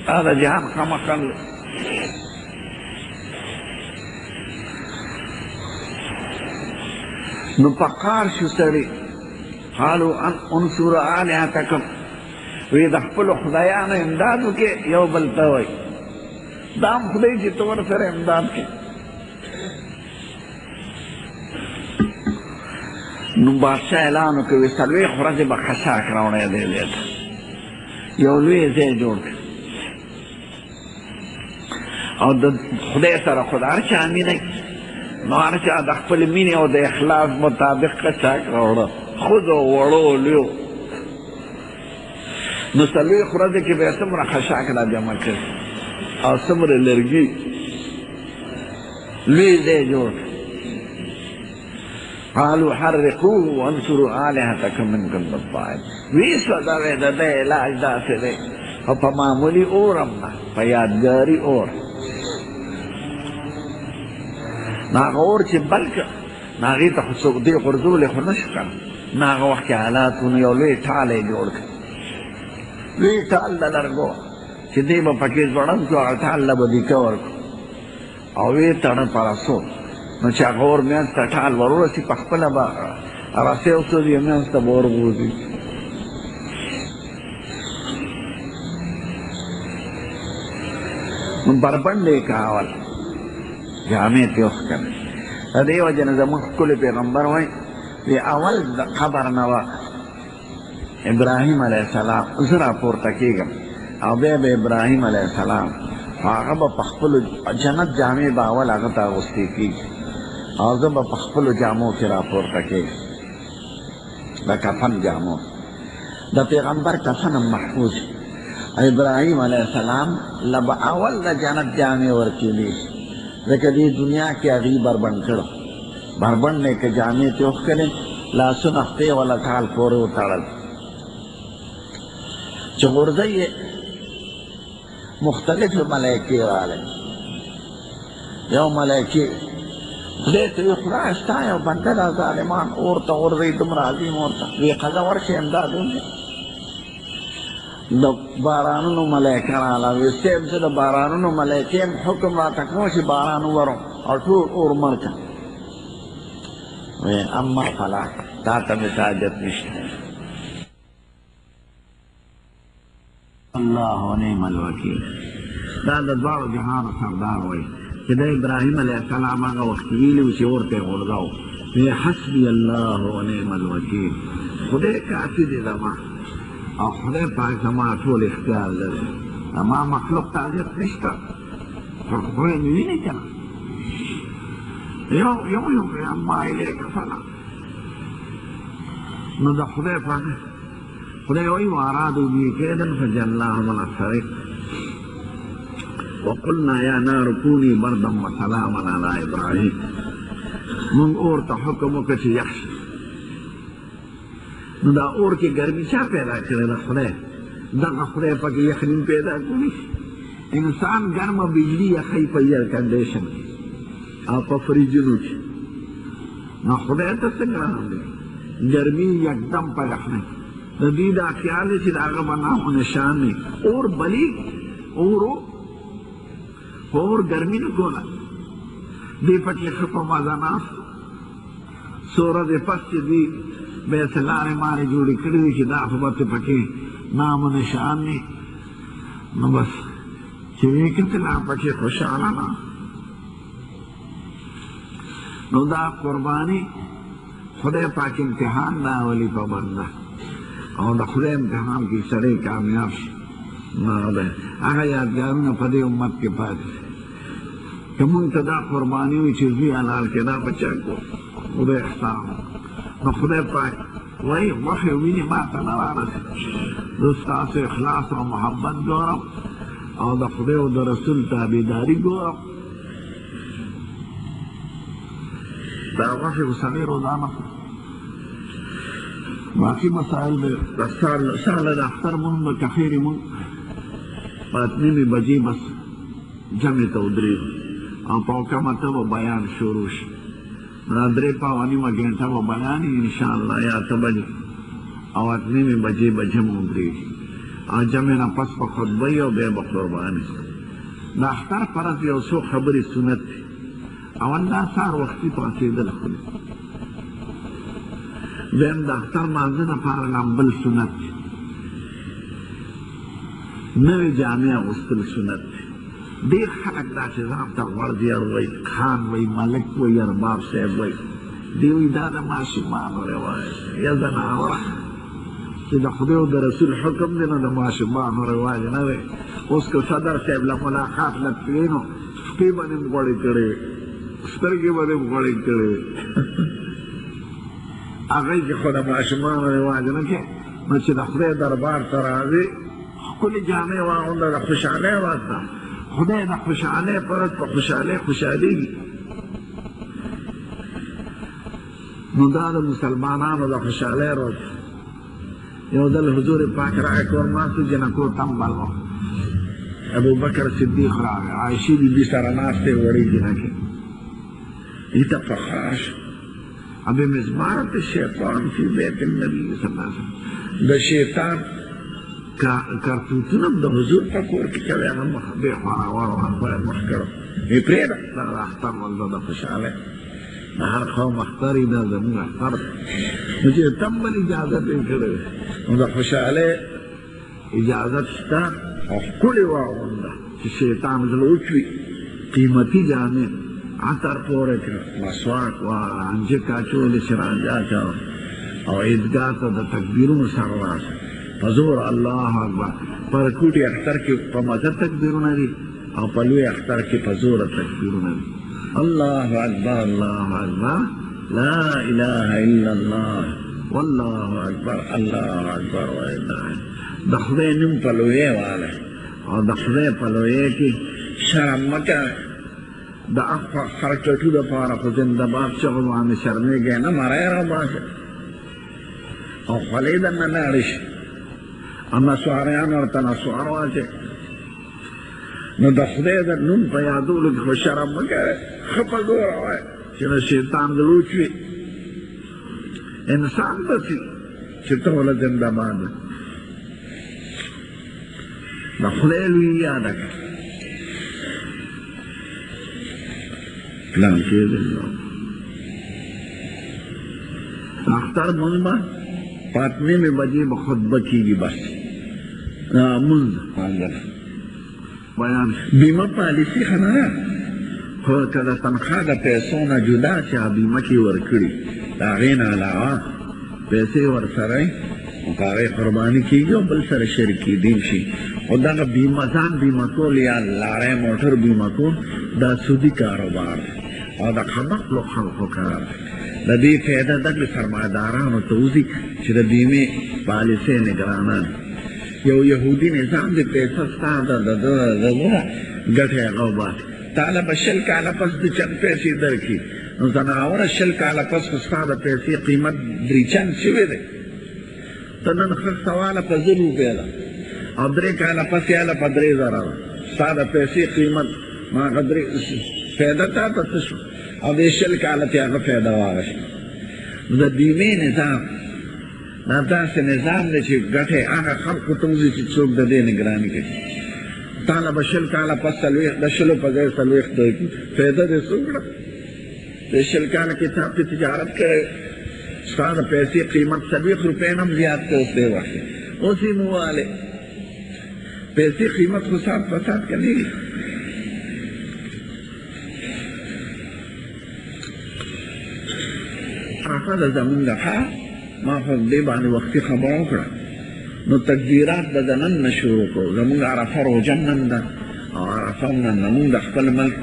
دا د جهان خامخل نو پکار شو سړي قالوا ان انصر آلهتکم وی د خپلو خدایانو امداد وکړې یو بل ته وایي دا هم خدای چې ته ورسره امداد کړې نو بادشاه اعلان وکړ وی څلوېښت ورځې به خشاک راوړی دی دې ته یو لوی ځای جوړ کړ او د خدای سره خو د هر چا مینه نو هر چا د خپل مینې او د اخلاص مطابق خشاک راوړه ښځو وړو لویو نو څلوېښت ورځې کې به یې څومره خشاک را جمع کړي او څومره لرګي لوی ځای جوړ قالوا حرقوه وانصروا آلهتکم ان کنتم فاعلین وی سوځوئ د ده علاج داسې دی او په معمولي اور هم نه په یادګاري اور نو هغه اور چې بل کړه نو هغې ته خو څوک دې غورځولی خو نه شو که نه نو هغه وخت کې حالاتونو یو لوی ټال یې جوړ کړ لوی ټال د لرګو چې دی به پکې ځوړند کړو هغه ټال له به دیکه ورکړو او ویې تړه پرسو نو چې هغه اور منځ ته ټال ور ورسي په خپله به رسۍ وسوځي منځ ته به ورغورځي نو بربنډ یې کاول جامې ترې وښکلې د دې وجې نه زموږ ښکلی پیغمبر وایي وی اول د قبر نه وه ابراهیم علیه السلام زه راپورته کېږم او بیا به ابراهیم علیه السلام هغه به په خپلو جنت جامې به اول هغه ته اغوستې کېږي او زه به په خپلو جامو کې راپورته کېږم د کفن جامو د پیغمبر کفن هم محفوظ ابراهیم علیه السلام له به اول د جنت جامې ورکېدې ځکه دې دنیا کې هغې بربنډ کړو بربنډ نه که جامې ترې وښکلې لاسونه خپې وله ټال پورې وتړل چې غورځئ یې مختلفې ملایکې راغلې یو ملایکې خدای ته وی خدای ستا یو بنده دا ظالمان اور ته غورځوي دومره عظیم اور ته وی ښځه ورشي امداد وکړي د بارانونو ملایکه راغله وی صاحب زه د بارانونو ملایکې یم حکم راته کوم چې باران وورم او ټول اور مړ کړه وی اما فلا تا ته مې حاجت نشته الله ونعم الوکیل دا د دواړو جهانو سردار وایي چې د ابراهیم علیه السلام هغه وخت ویلي و چې اور ته یې غورځاو وی حسبي الله ونعم الوکیل خدای کافي دی زما او خدای پاک زما ټول اختیار لري اما مخلوق تعریف نشته خدای مې ویني که نه یو اما الیک فلا نو د خدای پاک خدای وایي وارادوا به کیدا فجعلناهم الاخسرین وقلنا یا نار کوني بردا وسلاما علی ابراهیم مونږ اور ته حکم وکړ چې یخ شي نو دا اور کې ګرمي چا پیدا کړې ده خدای دغه خدای پکې یخنین پیدا کړي انسان ګرمه بجلی یخی په ایئر کنډیشن کې او په فریجونو کې نو خدای ته څنګه راغلی ګرمي یکدم په یخنۍ د دې دا خیال دی چې د هغه به نام و نشان نه اور بلی اور ګرمي نه کوله دی پکې ښه په مزه ناست څو ورځې پس چې دوی بیت لارې مارې جوړې کړې دي چې دا خو به پکې نام و نشان نه نو بس چې ویې کتل پکې خوشحاله نه نو دا قرباني خدای پاک امتحان راولي په بنده او د خدای امتحان کې سړی کامیاب شي نو هغه یادګارونه په دې امت کې پاتې شي که مونږ ته دا قرباني وي چې زوی حلال کې دا بچا کو خدای احسان نو خدای پاک وایي غوښې وینې ما ته نه رارسي زه ستاسو اخلاص او محبت ګورم او د خدای او د رسول تابعداري ګورم دا غوښې خو سړی روزانه باقي مسائل به سهله د اختر مونږ به کخیرې مونږ په 8:30 بجې بس جمع ته ودرېږو او په کمه ته به بیان شروع شي دا 3:15 ګنټه به بیان وي انشاءالله یا 8 بجې او 8:30 بجې به جمع ودرېږي او جمع نه پس به خطبه وي او بیا به قرباني د اختر فرض یو څو خبرې سنت دي اول دا سهار وختي پاڅېدل خو دویم د اختر مانځه دپاره لامبل سنت دی نوې جامې اغوستل سنت دی ډېر خلک دا چې ځان ته غورځیر وایي خان وایي ملک وایي ارباب صاحب وایي دوی وایي دا د ماشومانو رواج دی یا زناوره چې د خدای او د رسول حکم دی نو د ماشومانو رواج نه دی اوس که صدر صاحب له ملاقات نه تللی نو سپي به دې غوړې کړې وي سترګې به دې غوړې کړې وي هغه کې خو د ماشومانو رواج نه کې نو چې د خدای دربار ته راځي ښکلې جامې واغونده د خوشحالۍ واسطه خدای د خوشحالۍ په ورځ په خوشحالۍ خوشحالېږي نو دا د مسلمانانو د خوشحالۍ ورځ یو ځل حضور پاک راغی کور ناست و جنکو تمبل و ابوبکر صدیق راغی عایشې بیبي سره ناست دی وړې جنکې دې ته په خاص ابھی مزمارت شیطان فی بیت النبی صلی اللہ علیہ وسلم دا شیطان کارتوتونه د حضور په کور کې کوي هغه مخ بې خوراوار باید مخ کړو یې پرېږده دا د اختر ورځ د خوشحالۍ د هر قوم اختر یې دا زموږ اختر نو چې تمبل اجازت یې کړی نو د خوشحالۍ اجازت شته او ښکلې واغونده چې شیطان زړه وچوي قیمتي جامې عطر پورې کړه مسواک انجک اچولې چې رانجه اچوه او عیدګاه ته د تکبیرونو سره راشه په زور الله اکبر په رکوټي اختر کې په مزه تکبیرونه دي او په لوی اختر کې په زوره تکبیرونه دي الله اکبر الله اکبر لا اله الا الله والله اکبر الله اکبر د خدای نوم په لویې واله او د خدای په لویې کې شرم مه کوئ د حرکتو دپاره په زنده‌باد چغو باندې شرمېږئ نه مری راباسئ او خولۍ درنه لاړې شي او نسواریان ورته نسوار واچئ نو د خدای د نوم په یادولو کې خو شرم مه کوئ ښه په زوره وایئ چې د شیطان زړه وچوي انسان بسي چې ټوله زنده‌باد د خدای لوی یاده کړه پلان کېدل اختر مونځ به په 8:30 بجې به خطبه کېږي بس مونځ بیان بیمه پالیسي ښه نه ده خو که د تنخوا د پیسو نه جدا چا بیمه کې ورکړي د هغې نه علاوه پیسې ورسره هغه قرباني کیږي او بل سره شریک کیدی شي. او دا بیمه ځان بیمه کول یا لارې موټر بیمه کول دا سودي کاروبار او دا خلق خلقو کار. د دې فایده د سرمایه‌دارانو ته وځي چې د بیمې پالیسۍ نگرانان. یو یهودي نظام د پیسه ستا د ګټې هغه وباسي. تعالی به 100 کاله پس د چند پیسې درکړي. نو ځناوره 100 کاله پس خو ستا د پیسې قیمت 3 چند شوی دی. ته نن ښه سواله په 1000 روپۍ ده او 3 کاله پس یې هله په 3000 ده. ستا د پیسې قیمت ما هغه فایده تا ته څه شو او د 100 کاله ته هغه فایده واغشته. نو د بیمې نظام دا داسې نظام دی چې ګټې هغه خلقو ته وځي چې څوک د دې نګراني کوي. تعالی به 100 کاله پس د 100 په ځای 40 درکړي. فایده دې څه وکړه؟ د 100 کاله کې تا په تجارت کړی، ستا د پیسې قیمت 40 روپۍ نه هم زیات کړ. اوس دې وخت اوس یې موالې پیسې قیمت خو سات په سات که نه وي. عرفه ده زمونږ ښه ما خو دې باندې وختي خبره وکړه. نو تکبیرات به د نن نه شروع کړو. زمونږ عرفه روژه نن ده او عرفه نن زمونږ د خپل ملک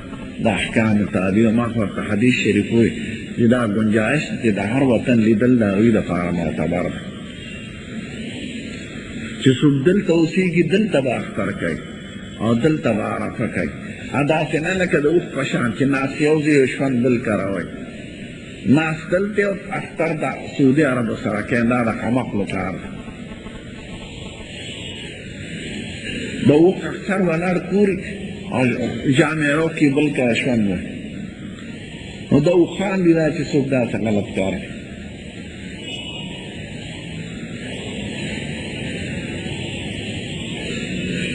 د احکامو تابع. ما خو ورته حدیث شریف وایي چې دا ګنجایش چې د هر وطن لیدل د هغوی دپاره معتبر ده. چې څوک دلته اوسېږي دلته به اختر کوي او دلته به عرفه کوي. داسې نه لکه د اوس په شان چې ناست یو ځای ژوند بل کروئ. ناست دلته او اختر د سعودي عربو سره کوي. دا د خمقلو کار ده. د اوس اختر ولاړ کوري او جامعو کې بل کا ژوند وي. نو دا اوښان دي دا چې څوک داسې غلط کار کوي.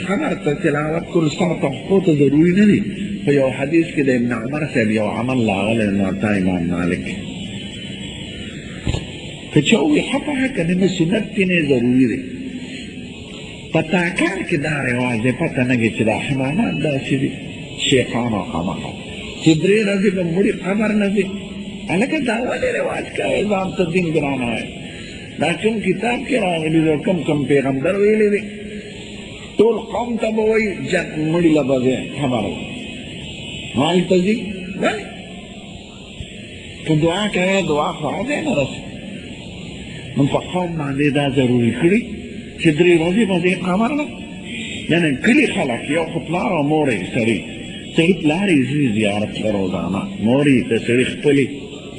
خبر ته تلاوت کول ستا پښتو ته ضروري نه دي. په یو حدیث کې د ابن عمر صاحب یو عمل راغلی موطا امام مالک که چا ووایي ښه په حقه دی نو سنت کې نه ضروري دی. په تاکار کې دا رواج دی پته نه لګي چې دا حیوانات داسې دي شیخان او خامخا چې 3 ورځې به مړي قبر نه ځي. هلکه دا ولې رواج کوې ځان ته دین ګرانه وایي. دا کوم کتاب کې راغلي دی کوم پیغمبر ویلی دی ټول قوم ته به وایي مړي له به ځې خبره هلته ځي. ولې که دعا کوې دعا خو هغې نه رسي. نو په قوم باندې دا ضروري کړي چې 3 ورځې به ځې قبر نه. یعنې کلي خلک یو خو پلار او مور یې سړي پلار یې ځي زیارت له روزانه مور یې د سړي خپلې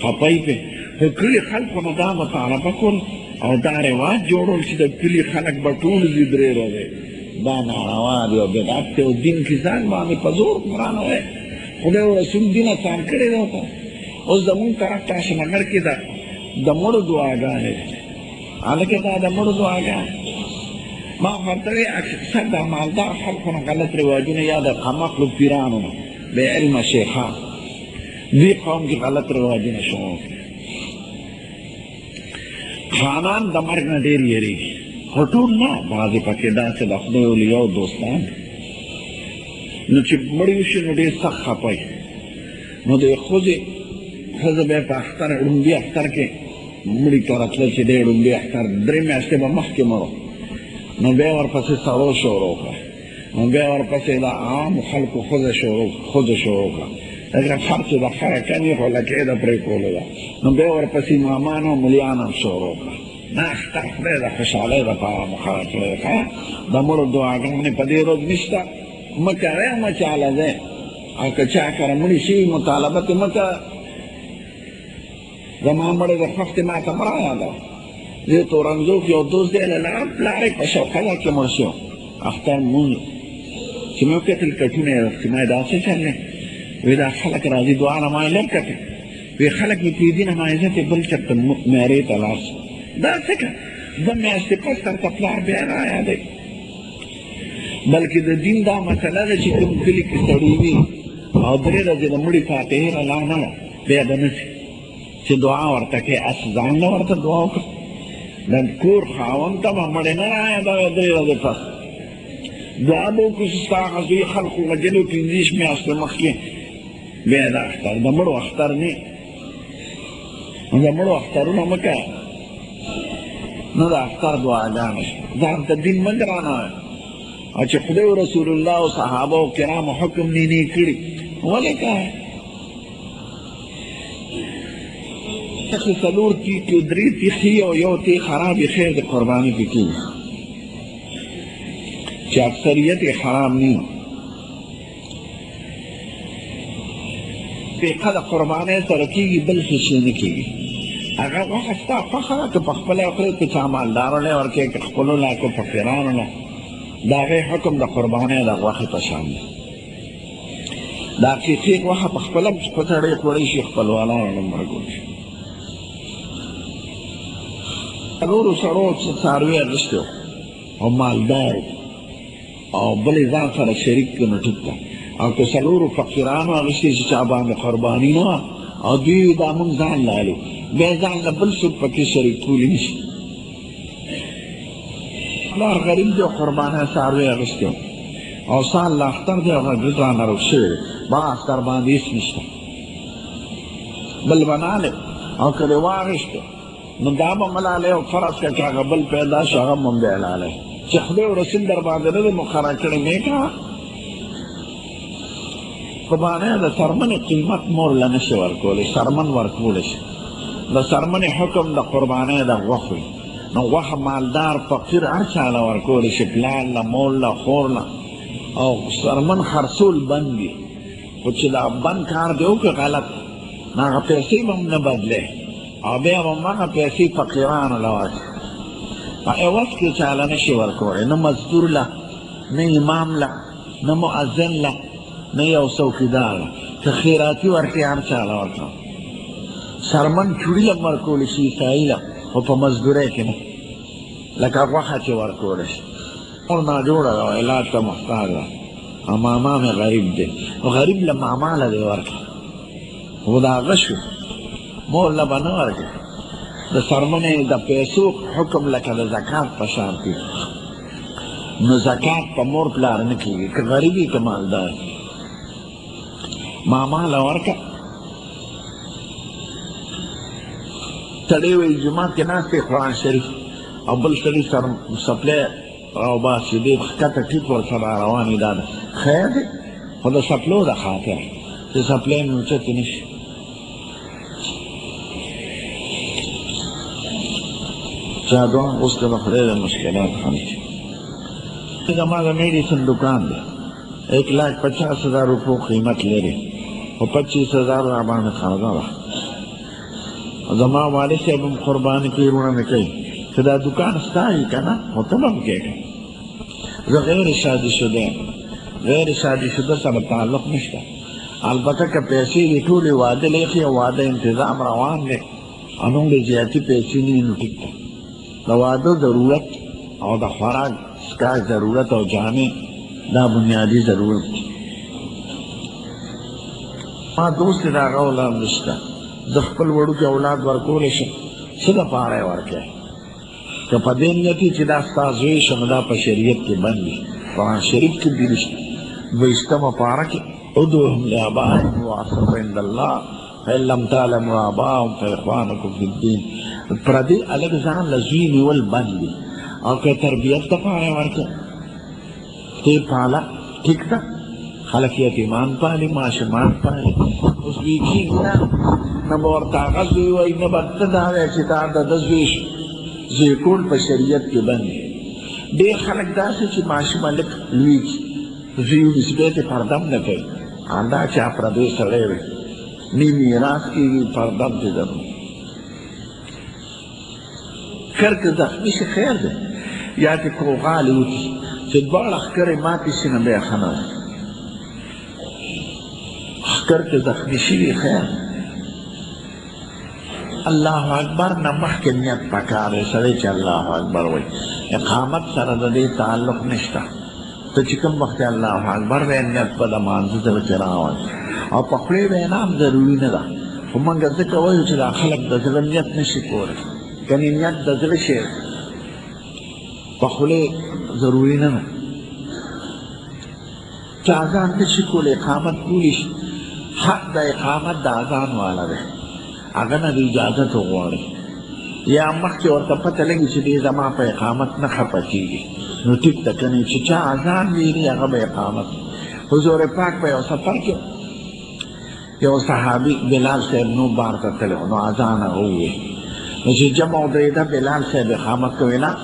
خپی پې خو کلي خلکو نه دا مطالبه کول او دا رواج جوړول چې د کلي خلک به ټول ځي 3 ورځې. دا ناروا دی او بدعت دی او دین کې ځان باندې په زور ګرانه وایي. خدای او رسول دین اسان کړی دی ورته. اوس زمونږ طرف ته اشنغر کې د مړو دعاګانې دي. هلکه دا د مړو دعاګانې ما ورته وایي اکثر د مالدار خلکو نه غلط رواجونه یا د قمقلو پیرانو نه بې علمه شیخان دې قوم کې غلط رواجونه شروع کړي. خانان د مرګ نه ډېر یېرېږي خو ټول نه بعضې پکې داسې د خدای اولیاو دوستان نو چې مړي وشي نو ډېر سخت خفه نو د ښځې بیا په اختر ړومبي اختر کې مړي ته راتله چې دی ړومبي اختر 3 میاشتې به مخکې مړو نو بیا ورپسې سړو شروع کړه. نو بیا ورپسې د عامو خلکو ښځه شروع کړه. لکه خرڅ د خره کنې خو لکې د پرېکولو ده. نو بیا ورپسې امامان او ملیان هم شروع کړه. دا اختر خدای د خوشحالۍ دپاره مقرر کړی دی. د مړو دعاګانې په دې ورځ نشته. مه کوئ مه چاله دی او که چا کره مړي شوي مطالبه ترې مه کوه. زما مړی د خوښ دی ما ته مه رایادوه. زه تورنځو کې یو دوست دی له پلار یې په شوقه کې مړ شو. اختر لمونځ چې مې وکتل کټونه یې چې ما یې دا څه چل دی وایي دا خلک راځي دعا نه ما یې لږ کتل وایي خلک مې پرېږدي نه ما یې زه ته بل چېرته معیارې ته لاړ شم. دا څه که 2 میاشتې پس درته پلار بیا رایادوي. بلکې د دین دا مسله ده چې کوم کلي کې سړی وي او 3 ورځې د مړي فاتحې رالاړ نه وه بیا به نه شي چې دعا ورته کوې اس ځان نه ورته دعا وکړه. د کور خاوند ته به مړی نه رایادوی 3 ورځې پس دعا به وکړو چې ستا هغه زوی خلکو وژلي 15 میاشتې مخکې بیا د اختر د مړو اختر نه د مړو اخترونه مه کوه. نو دا اختر دعاګانې ځان ته دین مه ګرانوئ او چې خدای او رسول الله او صحابه او کرامو حکم نه کړي ولې کوئ چې څلور تیکې درې تیخي او یو تیغ خرابې خیر د قرباني پې کېږي چې اکثریت یې حرام نه پیقه د قربانۍ سره کېږي بل څه شی نه کېږي هغه غوښه ستا خوښه ده که په خپله وخورې که چا مالدارو له ورکوې که خپلو له که فقیرانو له د هغې حکم د قربانۍ د غوښې په شان دی د عقیقې غوښه په خپله په سړی خوړی شي خپلوالانو له ورکولی شي څلورو سړو څاروي اخیستی او مالدار او بل یې ځان سره شریک کړي نو ټیک ده او که څلورو فقیرانو اخیستې چې چا باندې قرباني نه وه او دوی دا مونږ ځان لالو بیا ځان له بل څوک پکې شریک کولی نه شي پلار غریب دی او قربانۍ څاروي اخیستی او سال له اختر دی او غریب را ناروغ شوی دی باز در باندې هېڅ نشته بل به نالې او که دې واخیسته نو دا به ملالی او فرض که که هغه بل پیدا شو هغه به هم بیا لالی چې خدای او رسول در باندې نه دی مقرر کړی مې کوه قربانۍ د څرمنې قیمت مور له نه شي ورکولی څرمن ورکولی شي د څرمنې حکم د قربانۍ د غوښې نو غوښه مالدار فقیر هر چا له ورکولی شي پلار له مور له خور له او څرمن خرڅول بند دي خو چې دا بند کار دی وکړه غلط نو هغه پیسې به هم نه بدلی او بیا به هم هغه پیسې فقیرانو له ورکړي په عوض کې چاله نه شي ورکولی نه مزدور له نه امام له نه مؤذن له نه یو څوکیدار له که خیراتي ورکړي هر چا له ورکړه څرمن چوړي له هم ورکولی شي عیسایي له خو په مزدورۍ کې نه لکه غوښه چې ورکولی شي مور ناجوړه ده او علاج ته محتاج ده او ماما مې غریب دی غریب له ماما له دې ورکړه خو د هغه شو مور له به نه ورکړي د څرمنې د پیسو حکم لکه د زکات په شان دی نو زکات په مور پلار نه کېږي که غریب وي که مالدار ماما له ورکړه سړی وایي جومات کې ناست دی قرآن شریف او بل سړي سپلی راوباسي دی ښکته ټیپ ورسره روان وي دا ده خیر دی خو د سپلو د خاطر چې سپلی مې اوچتې نه شي چا دوه اوس که د خدای د مشکلات حل شي زما د میډیسن دکان دی 1,50,000 روپو قیمت لري خو 25,000 را باندې خرڅه ده زما والد صاحب هم قرباني پیرونه مې کوي چې دا دکان ستا وي که نه خو ته به هم کېږه زه غیر شادي شده یم غیر شادي شده سره تعلق نشته البته که پیسې دې ټولې واده لیکي او واده انتظام روان دی او نومره زیاتي پیسې نه وي نو ټیک ده د واده ضرورت او د خوراک څښاک ضرورت او جامې دا بنیادي ضرورت دی ما دوست دی د هغه اولاد نشته زه خپل وړوکی اولاد ورکولی شم څه دپاره یې ورکوې که په دې نیت چې دا ستا زوی شم دا په شریعت کې بند دي قرآن شریف کې دېرش 20مه پاره کې ادعوهم لآبائهم وأقسطوا عند الله فإن لم تعلموا آباءهم فإخوانكم في الدين پردې الګ ځان له زوی نیول بند دي او که تربیت دپاره یې ورکوې ته پاله ټیک ده خلک یتیمان پالي ماشومان پالي اوس وی کېږي نه نه به ورته هغه زوی وایي نه به ته دا وایې چې دا د ده زوی شو زوی کول په شریعت کې بند دي ډېر خلک داسې چې ماشومه لږ لویږي زوی ونیسي بیا یې پردم نه کوي دا چا پردی سړی وي نه میراث کېږي پردم دې درو کر که زخمي شي خیر دی یا چې کوغالې وکړي چې دواړه ښکرې ماتې شي نه بیا ښه نه ده ښکر که زخمي شوي خیر الله اکبر نه مخکې نیت پکار دی سړی چې الله اکبر وایي اقامت سره د دې تعلق نشته ته چې کوم وخت الله اکبر وایې نیت به د مانځه زړه کې راوړي او په خولې وینا هم ضروري نه ده خو موږ ځکه وایو چې دا خلک د زړه نیت نشي کولی کنې نیت د زړه شی په خولې ضروري نه ده چې اذان ته شي کولی اقامت کولی شي حق د اقامت د اذان والا دی هغه نه د اجازت وغواړي یا مخکې ورته پته لګي چې دې زما په اقامت نه خفه کېږي نو ټیک ده که نه چې چا اذان ویلي هغه به اقامت. حضور پاک په یو سفر کې یو صحابي بلال صاحب نو بار ته تللی نو اذان هغه وویل نو چې جمع ودرېده بلال صاحب اقامت کوي نه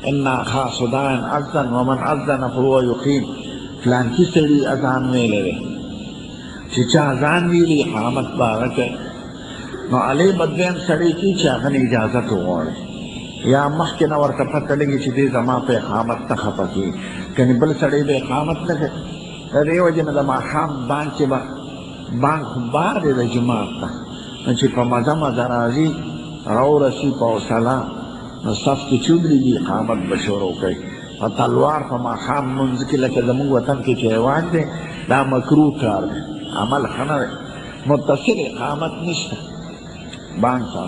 انا خاص داعٍ اذن ومن اذن فهو یقیم فلانکي سړي اذان ویلی دی چې چا اذان ویلي اقامت به هغه کوي. نو علی بدویم سړی کی چې هغه اجازت وغواړي یا مخکې نه ورته پته لګي چې دې زما په اقامت نه خفه کېږي کنې بل سړی به اقامت نه کوي. د دې وجې نه د ماښام بانک چې به بانک خو بار دی د جومات ته نو چې په مزه مزه راځي راورسي په حوصله نو صف کې چې ودرېږي اقامت به شروع کوي. په تلوار په ماښام لمونځ کې لکه زموږ وطن کې چې حیوان دی دا مکروه کار دی عمل ښه نه دی متصل اقامت نشته بانک تا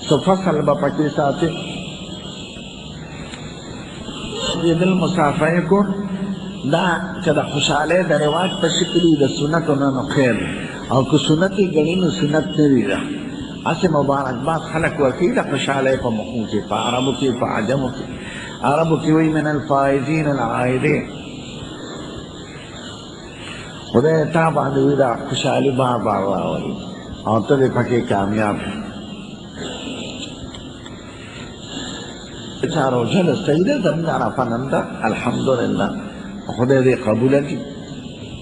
سو فصل با پکی ساتے یہ دل مسافر کو دا چدا خوشحالے دا رواج پا شکلی دا سنت انہوں خیر اور کو سنتی گڑی نو سنت نوی دا اسے مبارک بات خلق ورکی دا خوشحالے پا مخون کی پا عربو کی پا عجمو کی عربو کی وی من الفائزین العائدین خدا تابع دوی دا خوشحالی بار بار راولی اور تو دے پکے کامیاب ہے چارو جل سیدہ زمینارا پنندہ الحمدللہ خدا دے قبول کی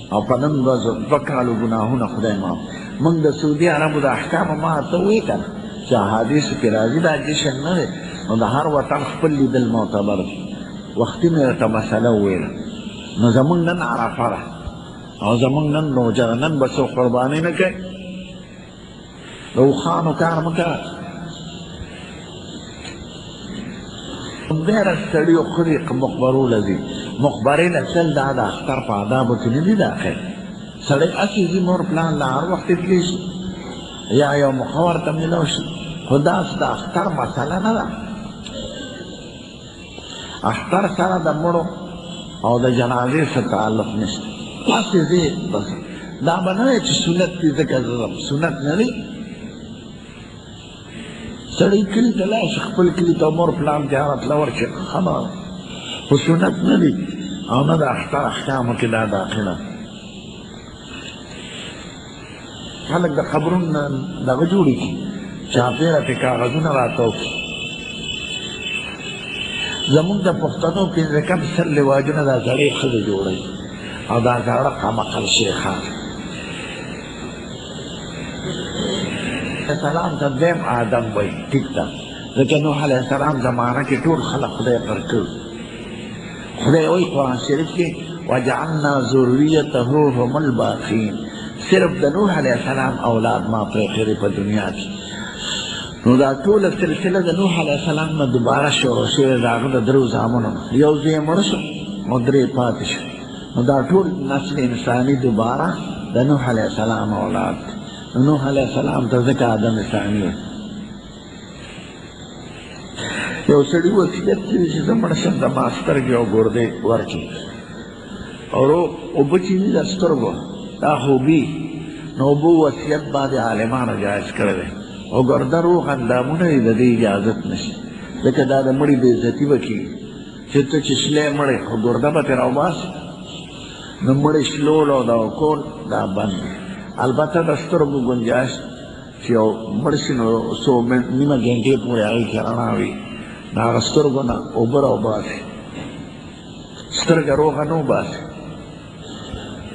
اور پنندہ وکالو گناہونا خدا امام منگ دا سعودی عربو دا احکام ما توی کن چاہ حدیث کی رازی دا جشن نرے اور دا ہر وطن خپل لی دل معتبر وقتی میں تا مسئلہ ہوئیلا نو زمان نن عرفہ رہا اور زمان نن روجہ نن بسو قربانی نکے لو خانو کار مکار دیر استڑیو خریق مقبرو لذی مقبری لسل دادا اختر پا عذابو تنیدی داخل سڑی اسی زی مور پلان لہر وقت اتلیشی یا یو مخور تمیلوشی خدا ستا اختر مسئلہ ندا اختر سارا دا مڑو او دا جنازے سے تعلق نشت اسی زی بس دا بنوے چی سنت کی ذکر سنت ندی سڑی کلی تلاش خپل کلی تا مور پلان جارت لور چی خبر و سنت ندی او ند اختر احکامو کی دا داخلہ خلق دا خبرون دا غجوڑی کی چاپیرہ کاغذون راتو کی زمون دا پختنو کی رکم سر لواجون دا زڑی خود جوڑی او دا زڑقا مقل شیخان السلام تا دیم آدم بای ٹھیک تا لیکن نوح علیہ السلام زمانہ کی طول خلق خدای پر کر خدای اوی قرآن شریف کی وجعلنا ذریته هم الباقین صرف دا نوح علیہ السلام اولاد ما پریخری پا دنیا کی نو دا طول سلسلہ دا نوح علیہ السلام نا دوبارہ شروع شیر داغ دا درو زامنو یوزی مرشو مدری پاتشو نو دا طول نسل انسانی دوبارہ دا نوح علیہ السلام اولاد نوح علیہ السلام تا ذکر آدم ثانی ہے یو سڑی وسیعت کی چیزا مرشم دا ماستر گیو گردے ورکی اور او بچی نی دستر گو دا خوبی نو بو وسیعت بعد عالمان جائز کردے او گردہ روح اندامونا دا دی اجازت نشی لیکن دا دا مڑی بیزتی بکی چھتو چشلے مڑی او گردہ با تیراو باس نو مڑی شلولو دا کول دا بند البتہ دسترگو گنجاش چیو مرسی نو سو نیمہ گھنٹے پورے آئی کرانا ہوئی نا دسترگو نا اوبر او باسی سترگ روغا نو باسی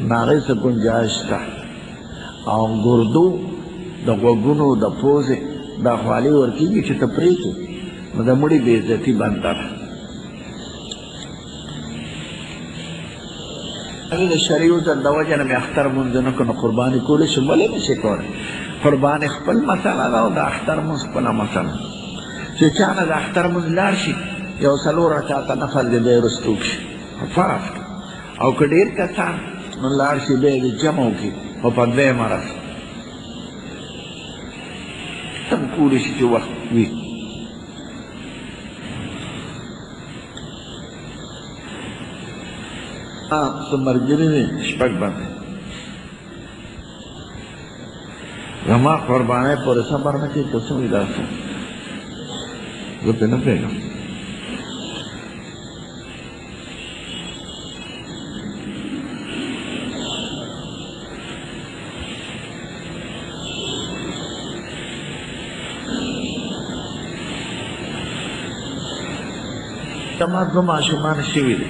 ناغی سے گنجاش تا او گردو دا غوگونو دا پوزے دا خوالی ورکی گی چی تپریکی نو دا مڑی بیزتی بنتا تا اگر دا شریعو تا دا وجہ نمی اختر منزنو کنو قربانی کولی شو بلے نشے کولی قربانی خپل مسئلہ دا دا اختر منز پلا مسئلہ چو چانا دا اختر منز لارشی یو سلو رکاتا نفل دی بے رستوکشی فرف او کدیر کسان من لارشی بے دی جمعو کی و پا دوے مرس تم کولی شی چو وقت وی سمرگری دی شپک بند رما قربانے پر صبر نکی کسو اداسو زه پې نه پرېږدم. زما دوه ماشومان شوي دي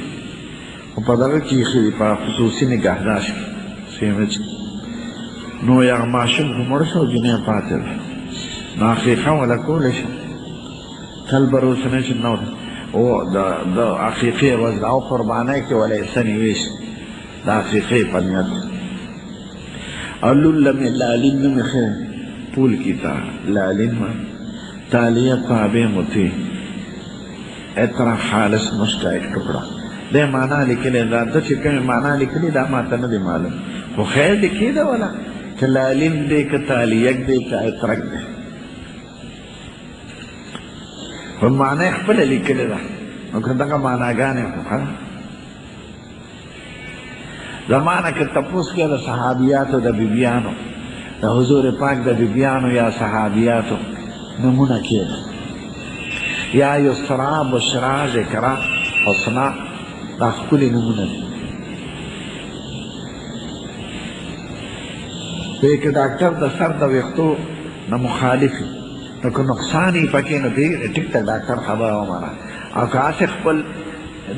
خو په دغه کې ایښي دي په خصوصي نګهداشت کې سیمه چې نو یو ماشوم خو مړ شو جنۍ پاتې ده نو عقیقه وله کولی شم کل به روشنی چې نو او د عقیقې ورځ ده او قربانۍ کې وله یې څه نیویشت د عقیقې په نیت او لولم یې لالین نوم یې ښه پول کی تا لالین ما تالیه تابع متی اتنا خالص مشکا ایک ٹکڑا دے مانا لکلی دا دا چی کمی مانا لکلی دا ماتا ندی معلوم خو خیر لکی دا والا که لالین دے که تالیک دے که اترک دے خو مانا اخبر لکلی دا نو که دقا مانا گانے خو خواہ زمانہ که تپوس کیا دا صحابیاتو دا بیبیانو دا حضور پاک دا بیبیانو یا صحابیاتو نمونہ کیا دا یا یسرا بشرا ذکرا حسنا دا خپلی نمونه دی پیک ڈاکٹر دا سر دا ویختو نا مخالفی نکو نقصانی پکی نو دی ٹک تا ڈاکٹر خبر ہمارا او کاسی خپل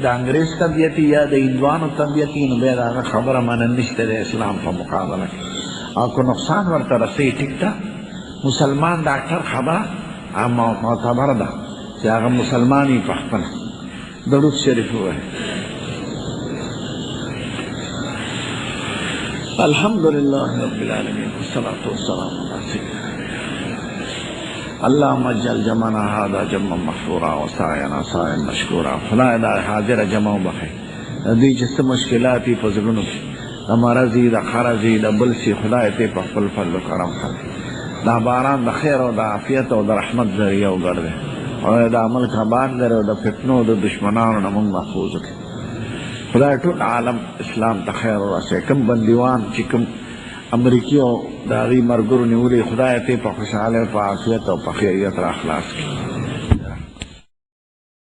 دا انگریز طبیعتی یا دا اندوانو طبیعتی نو بید آگا خبر مانا نشتے دا اسلام پا مقابلہ کی او کو نقصان ورطا رسی ٹک تا مسلمان ڈاکٹر خبر معتبر دا کہ آغا مسلمانی پخپن درود شریف ہوئے الحمدللہ رب العالمین والصلاة والسلام علی سیدنا اللہم اجعل جمعنا هذا جمعا محفورا وسعینا سعیا مشکورا خدا دا حاضر جمع بخیر دی جس مشکلاتی پزگنو دا مرضی دا خرزی دا بلسی خدا تی پخپل فضل و کرم خلق دا باران دا خیر و دا عافیت و دا رحمت ذریعہ و گردے اور دا عمل کا بان در دا فتنو دا دشمنانو نمون محفوظ کی خدا ټول عالم اسلام تا خیر ورسے کم بندیوان چی کم امریکیو دا غی مرگرو نیولی خدا تی پا خوشحال پا عافیت و پا خیریت را اخلاص کی